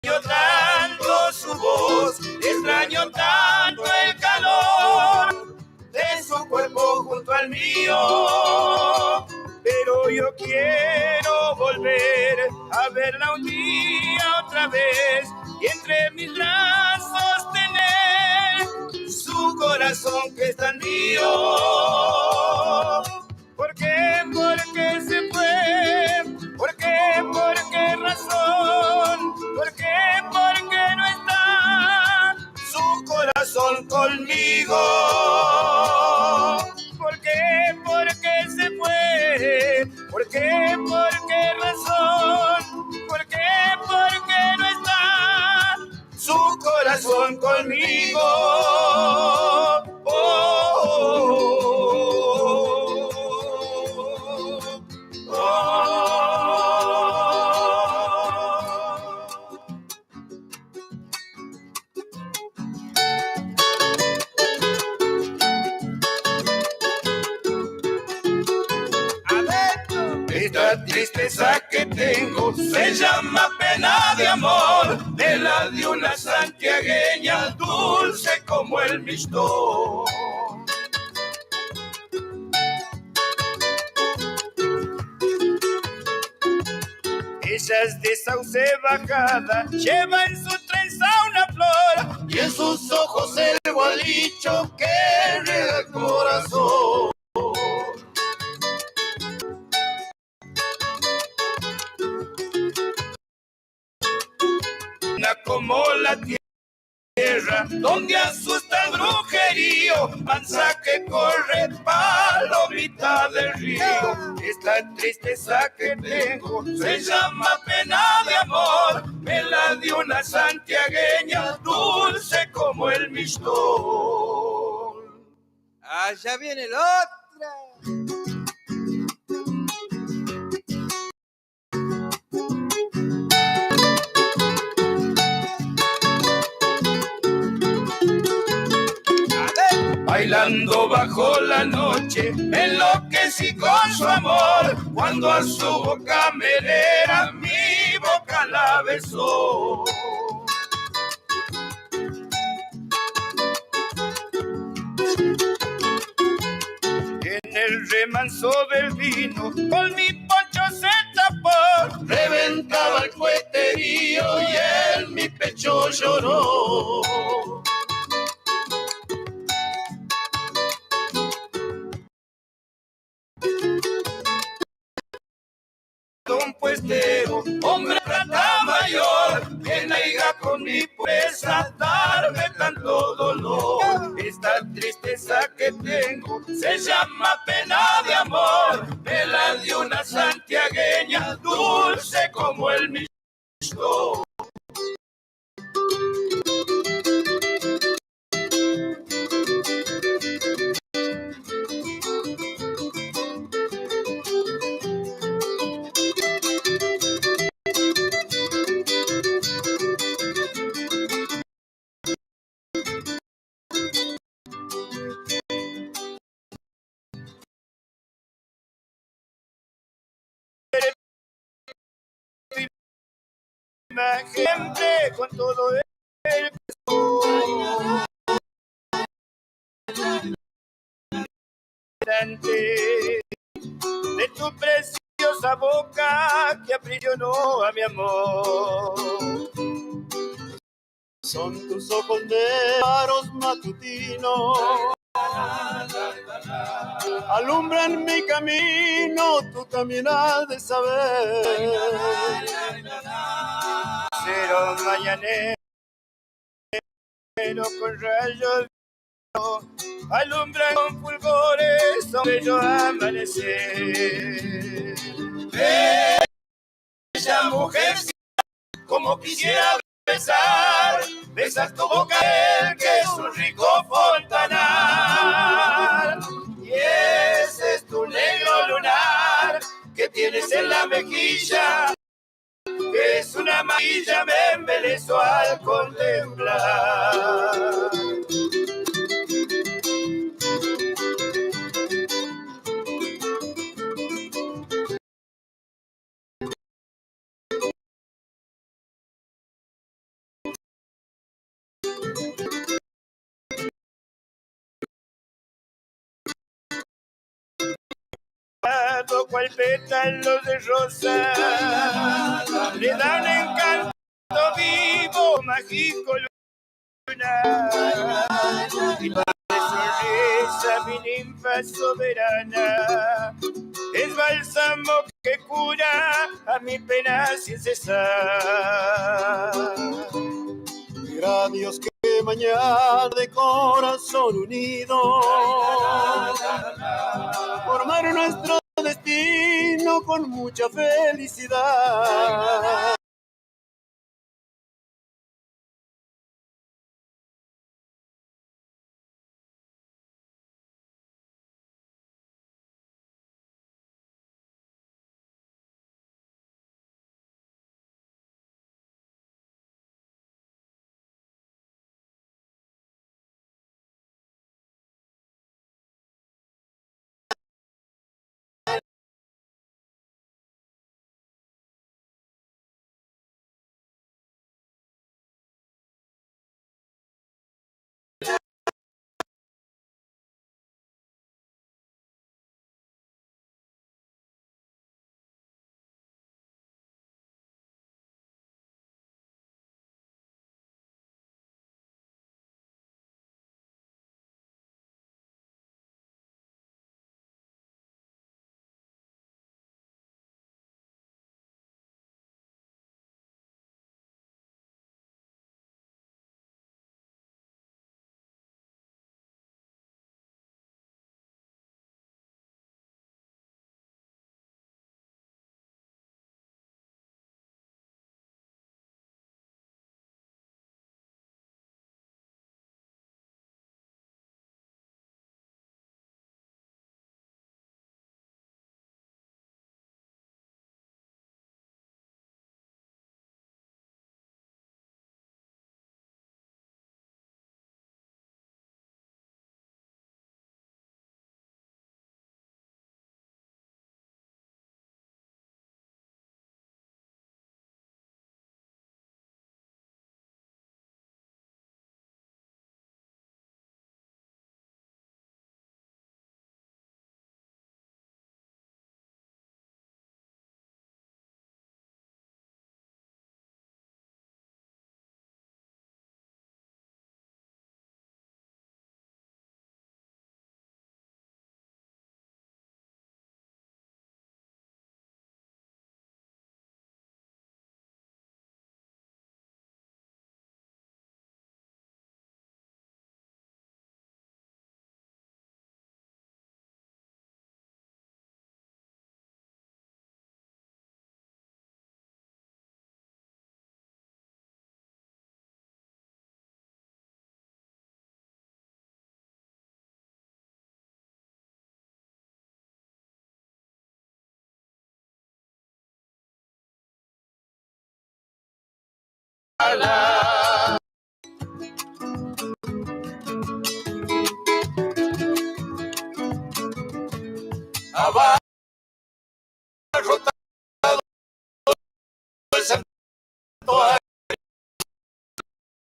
tanto su voz, extraño tanto el calor de su cuerpo junto al mío. Pero yo quiero volver a verla un día otra vez y entre mis brazos tener su corazón que es tan mío. ¿Por qué? ¿Por qué se fue? ¿Por qué? ¿Por qué razón? ¿Por qué? ¿Por qué no está su corazón conmigo? ¿Por qué? ¿Por qué se fue? ¿Por qué? ¿Por qué razón? ¿Por qué? ¿Por qué no está su corazón conmigo? Esta tristeza que tengo se llama pena de amor, de la de una santiagueña dulce como el mistol. Ella es de sauce bajada, lleva en su trenza una flor y en sus ojos el gualicho que riega el corazón. Como la tierra donde asusta el brujerío, mansa que corre palomita del río. Esta tristeza que tengo se llama pena de amor, me la dio una santiagueña dulce como el mistol. Allá viene la otra. Bailando bajo la noche, me enloquecí con su amor, cuando a su boca melera mi boca la besó. En el remanso del vino, con mi poncho se tapó, reventaba el cueterío y en mi pecho lloró. Un puestero, hombre plata mayor, que naiga con mi pureza, darme tanto dolor. Esta tristeza que tengo se llama pena de amor, me la dio una santiagueña dulce como el mistol. Siempre con todo el de tu preciosa boca que aprisiona a mi amor. Son tus ojos de faros matutinos, alumbran mi camino, tú también has de saber. Cero mañanero con rayos alumbran con fulgores un bello amanecer. Bella mujer, como quisiera besar tu boca, que es un rico fontanal. Y ese es tu negro lunar que tienes en la mejilla, que es una maravilla, me embelezo al contemplar. rosado cual pétalos de rosa, le dan encanto vivo, mágico lunar, y para sonrisa mi ninfa soberana, es bálsamo que cura a mi pena sin cesar. Mira Dios que mañana de corazón unido formar nuestro destino con mucha felicidad.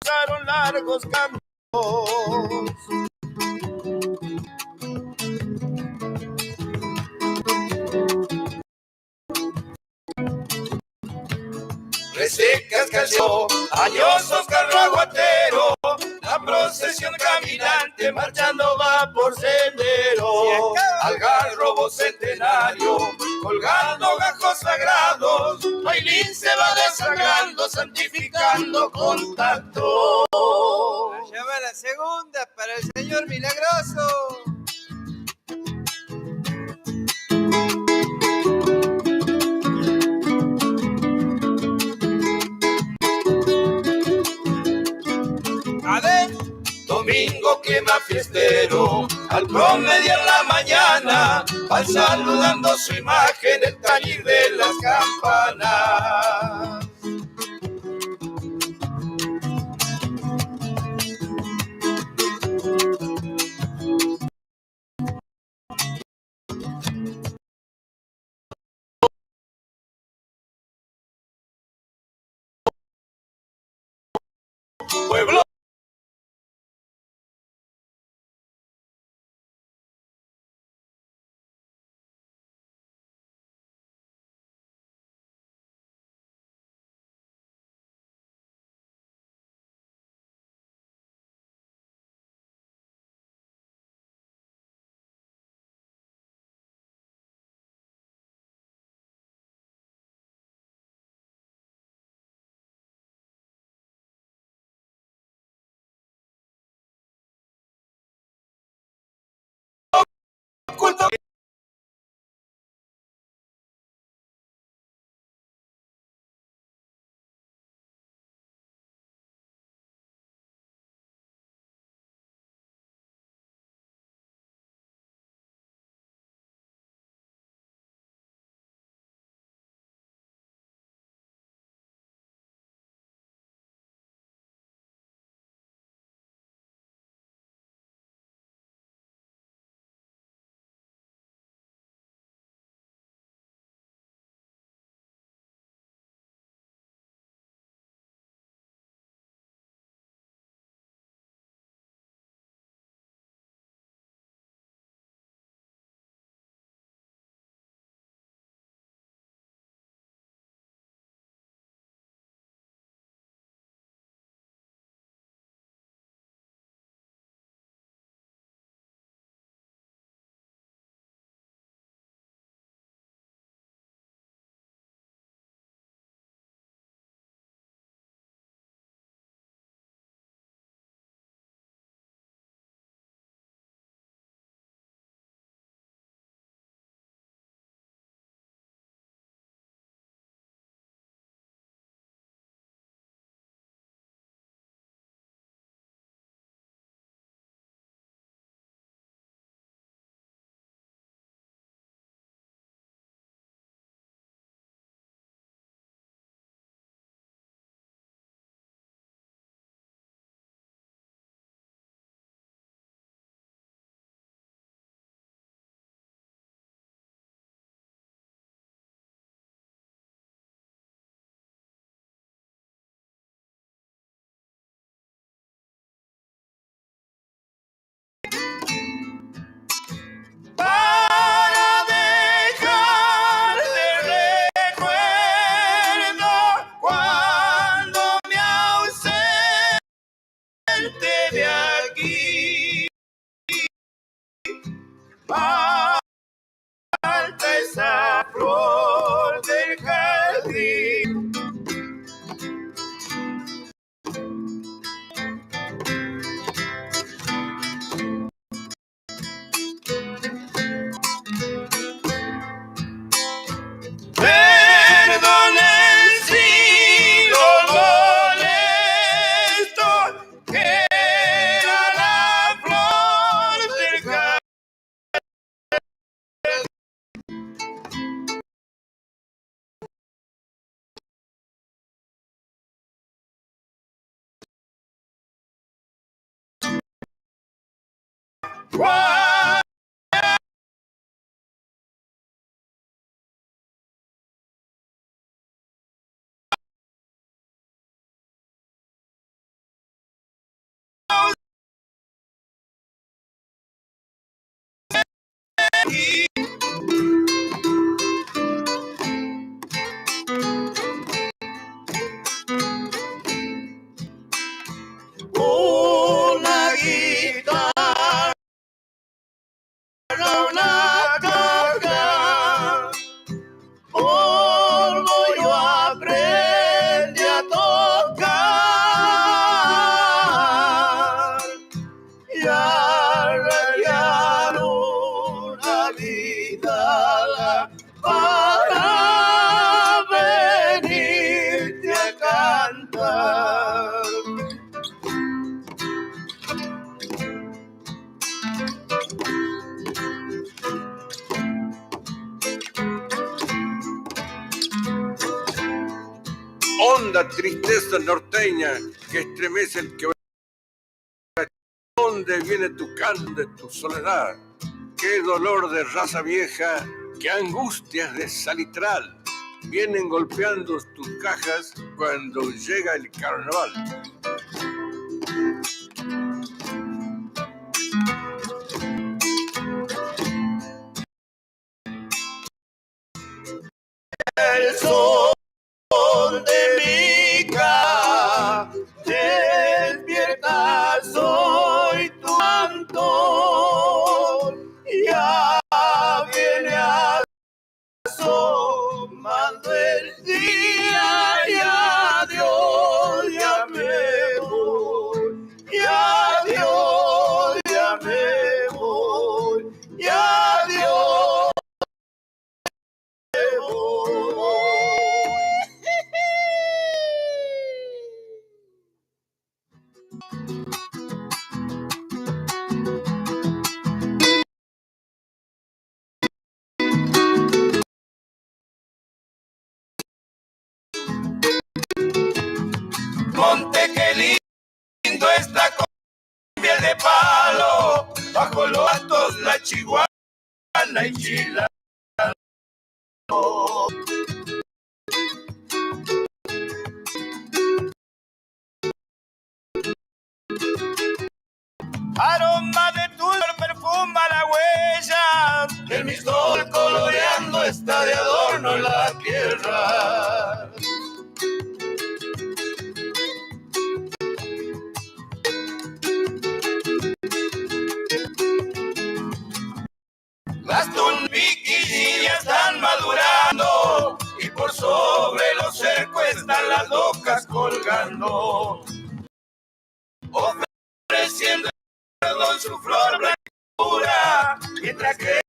Pasaron largos campos, resecas canción, añosos carro aguatero, la procesión caminante marchando va por sendero, algarrobo centenario, colgando gajos sagrados, Bailín se va desagrando, santificando contacto. Allá va la segunda para el señor milagroso. Domingo quema fiestero, al promediar la mañana, van saludando su imagen el tañir de las campanas. Pueblo oculto. Para dejar de recuerdo cuando me ausente de aquí. Falta esa flor del jardín. Perdonen si los molesto, que era la flor del jardín. Una guitarra, una caja, polvo yo aprendí a tocar y a rayar una guitarra para venirte a cantar. Honda tristeza norteña que estremece el que... ¿Dónde viene tu canto de tu soledad? Qué dolor de raza vieja, qué angustias de salitral. Vienen golpeando tus cajas cuando llega el carnaval. El sol de mi casa despierta, soy tu canto. Ya viene asomando el día y adiós ya me Monte, qué lindo está con piel de palo, bajo los altos la chihuahua y chila. Aroma de tu perfuma la huella, el mistol coloreando está de adorno en la tierra. Las tunbiquis ya están madurando y por sobre los cercos están las locas colgando, ofreciendo con su flor blancura, mientras que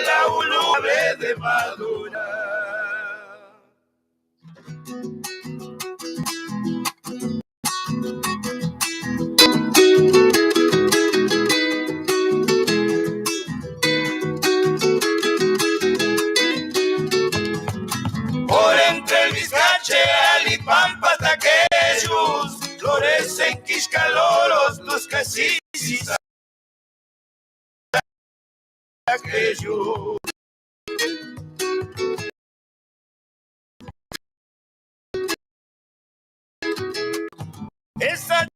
la ulubre de madura. Por entre el Vizcache, Alipampa, Taqueyus, florecen quiscaloros, tus casisis, Taqueyus. Esa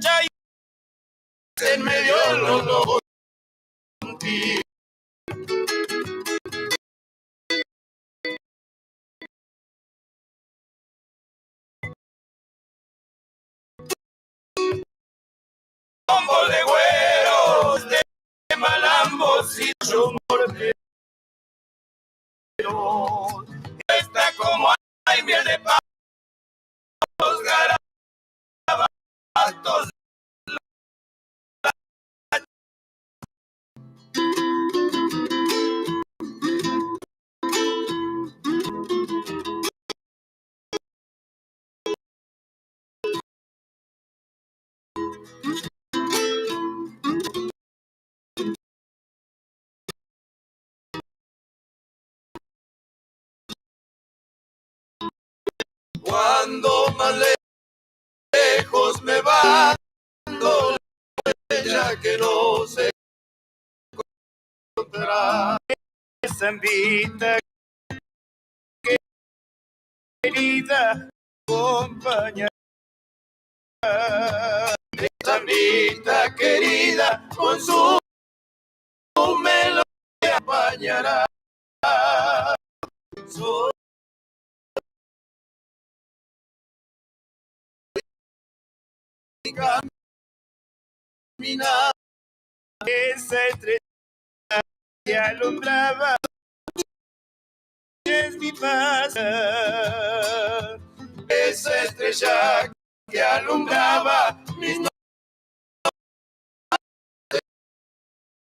chay en medio de los lobos contigo. Combo de güeros, de malambos y morteros. Está como hay miel de pavos, garabatos. Cuando más lejos me va dando ella que no se encontrará. Zambita querida, compañera. Zambita querida, con su melodía acompañará. Camina esa estrella que alumbraba es mi paz. Esa estrella que alumbraba mis noches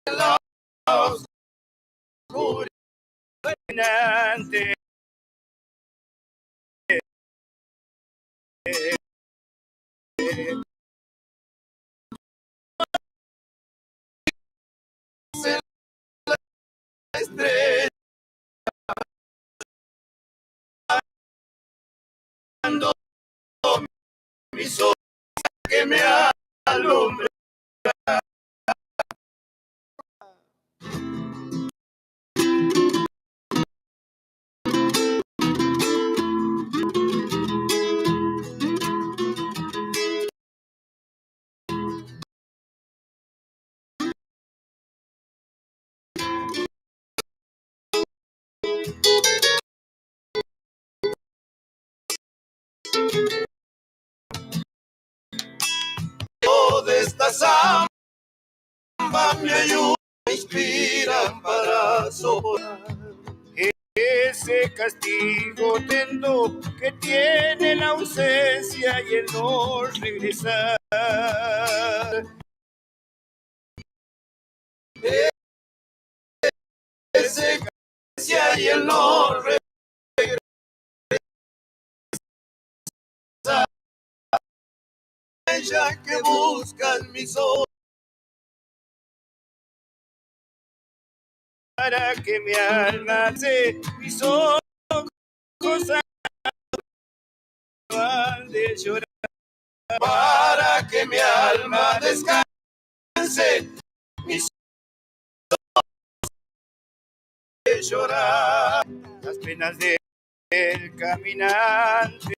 en la oscuridad. Estrella mis ojos que me alumbra. De esta samba me ayuda, me inspiran para soportar ese castigo tendo que tiene la ausencia y el no regresar. Ese castigo y el no regresar. estrella que buscan mis ojos. Para que mi alma se mis ojos acaban de llorar. Para que mi alma descanse, mis ojos de llorar. Las penas del caminante